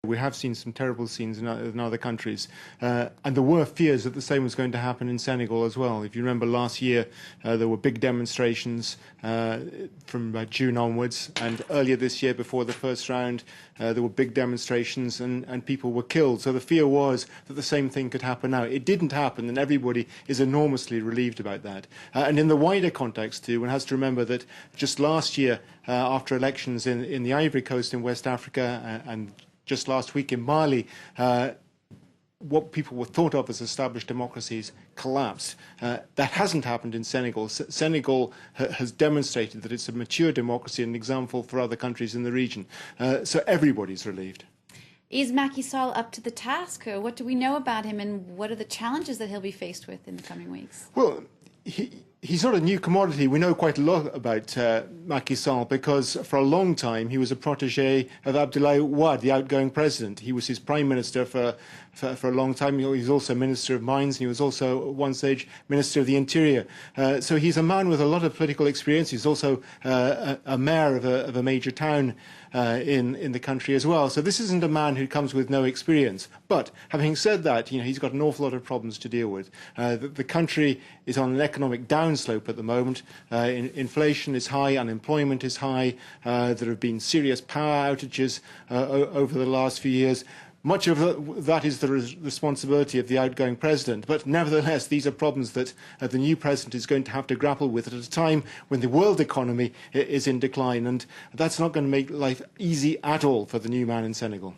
We have seen some terrible scenes in other countries, and there were fears that the same was going to happen in Senegal as well. If you remember last year, there were big demonstrations from June onwards, and earlier this year, before the first round, there were big demonstrations and people were killed. So the fear was that the same thing could happen now. It didn't happen, and everybody is enormously relieved about that. And in the wider context too, one has to remember that just last year, after elections in the Ivory Coast in West Africa and just last week in Mali, what people were thought of as established democracies collapsed. That hasn't happened in Senegal. Senegal has demonstrated that it's a mature democracy and an example for other countries in the region. So everybody's relieved. Is Macky Sall up to the task? What do we know about him, and what are the challenges that he'll be faced with in the coming weeks? Well, he's not a new commodity. We know quite a lot about Macky Sall because for a long time he was a protege of Abdoulaye Wade, the outgoing president. He was his prime minister for a long time. He was also Minister of Mines, and he was also at one stage Minister of the Interior. So he's a man with a lot of political experience. He's also a mayor of a major town in the country as well. So this isn't a man who comes with no experience. But having said that, he's got an awful lot of problems to deal with. The country is on an economic downslope at the moment. Inflation is high, unemployment is high. There have been serious power outages over the last few years. Much of that is the responsibility of the outgoing president, but nevertheless these are problems that the new president is going to have to grapple with at a time when the world economy is in decline, and that's not going to make life easy at all for the new man in Senegal.